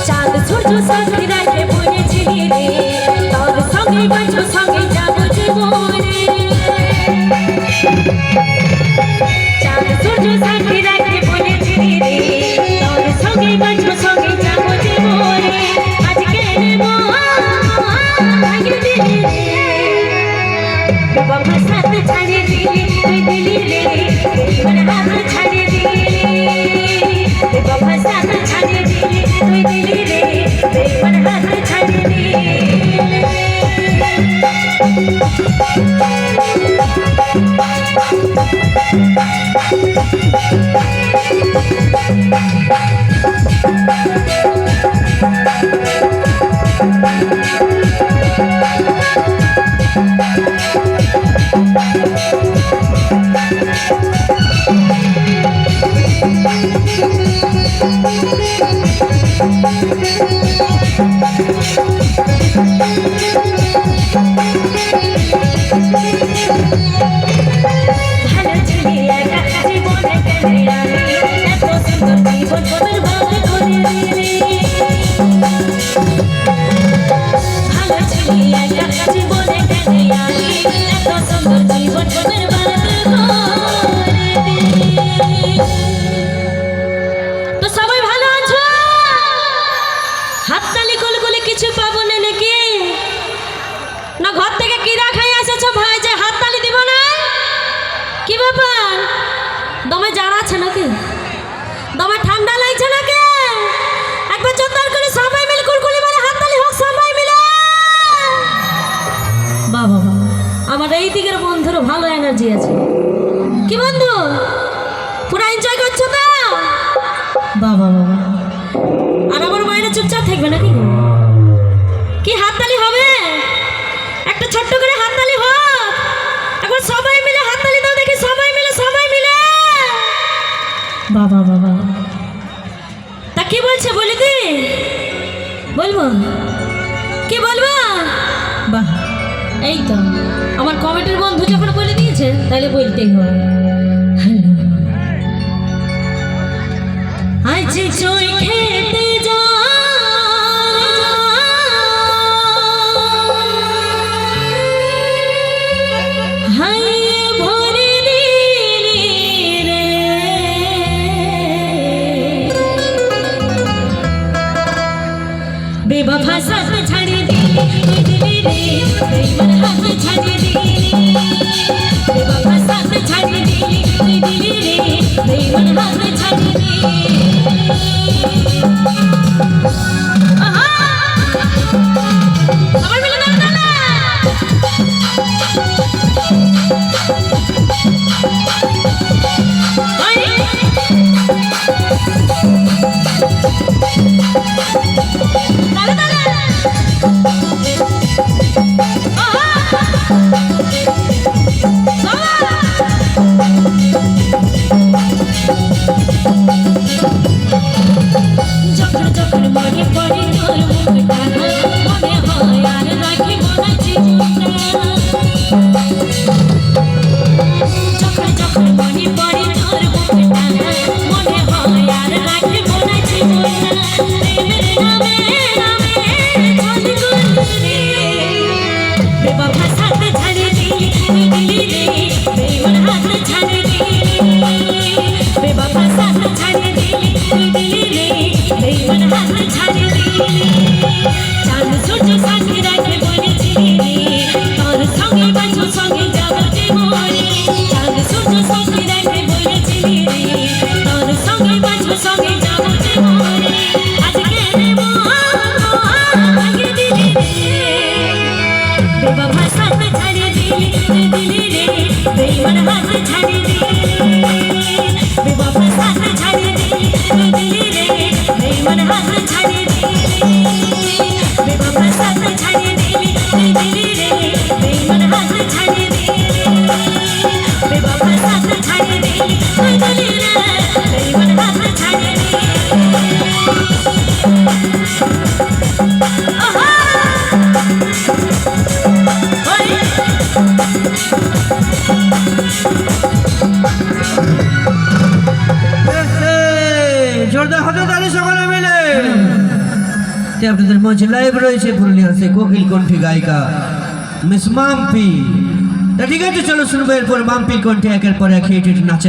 চাঁদ সূর্য সাথে রাখে বলেছিলি রে তোর সঙ্গে বাঁচো সঙ্গে যাবো জীবনে চাঁদ সূর্য সাথে রাখে বলেছিলি রে তোর সঙ্গে বাঁচো সঙ্গে যাবো জীবনে আজকে ভাঙে দিলি রে বাবা সাথে ছাড়িয়ে দিলি তুই দিলি রে মানে হাত ছাড়িয়ে দিলি বাবা সাথে ছাড়িয়ে দিলি তুই দিলি রে মানে হাত ছাড়িয়ে দিলি ভালো ছিলি একা জীবনে কেন আমি এত সুন্দর জীবন বরবাদ করে দিলি ভালো ছিলি একা জীবনে কেন আমি এত সুন্দর জীবন বরবাদ করে দিলি তো সবাই ভালো আছো হাততালি কলকলে কিছু পাবো না নাকি না ঘর থেকে কিরা খাই এসেছো ভাই যে হাততালি দিব না কি ব্যাপার দমে জানা আছে নাকি দমে ঠান্ডা লাগছে নাকি একবার জোরদার করে সবাই মিলে কুলকুলি মারে হাততালি হোক সবাই মিলে বাবা আমার এই দিকের বন্ধুর ভালো এনার্জি আছে কি বন্ধু পুরো এনজয় করছো তো বাবা বাবা আর আমার মায়েরা চুপচাপ থাকবে নাকি কি হাততালি হবে একটা ছোট্ট করে হাততালি হোক একবার সবাই মিলে হাততালি দাও দেখি সবাই মিলে বাবা বাবা তা কি বলছে বলি দি বলবো কি বলবো বাহ এই তো আমার কমিটির বন্ধু যখন বলে দিয়েছে তাহলে বলতেই হবে আজ জয় খেতে যা बेवफा साथ छाड़ी दिली तुई दिली रे बेईमान हाथ छाड़ी दिली बेवफा साथ छाड़ी दिली तुई दिली रे बेईमान हाथ छाड़ी दिली आहा सबाई मिले ना ना যখন যখন মনে পড়ে তোর মুখটা মনে হয় আর রাখি মনে জীবনটা যখন যখন মনে পড়ে তোর মুখটা মনে হয় আর রাখি মনে জীবনটা প্রেমের নামে নামে ছল গুলি রে বেবফা সাথে ছাড়ি দিলি তুই দিলি রে বেঈমান হাত ছাড়ি দিলি বেবফা সাথে ছাড়ি দিলি তুই দিলি রে বেঈমান হাত ছাড়ি দিলি চাঁদ সূর্য সাথে রাখে বলেছিলি রে তোর সঙ্গে বাঁচো সঙ্গে যাবো জীবনে চাঁদ সূর্য সাথে রাখে বলেছিলি রে তোর সঙ্গে বাঁচো সঙ্গে যাবো জীবনে আজকে ভাঙে দিলি রে বেবফা সাথে ছাড়ি দিলি তুই দিলি রে বেঈমান হাত ছাড়ি দিলি বেবফা সাথে ছাড়ি দিলি তুই দিলি রে বেঈমান হাত ছাড়ি ছাড়িয়ে দে তুই বলি রে বেইমান হাত ছাড়িয়ে দে আহা ওই জোরদার হাতে তালি সকলে মিলে। আপনাদের মঞ্চে লাইভ রয়েছে পুরুলিয়ার সেই কোকিল কণ্ঠী গায়িকা মিস মাম্পি। তা ঠিক আছে, চলো শুনবো এরপর মাম্পির কণ্ঠে একের পর এক হিট নাচে।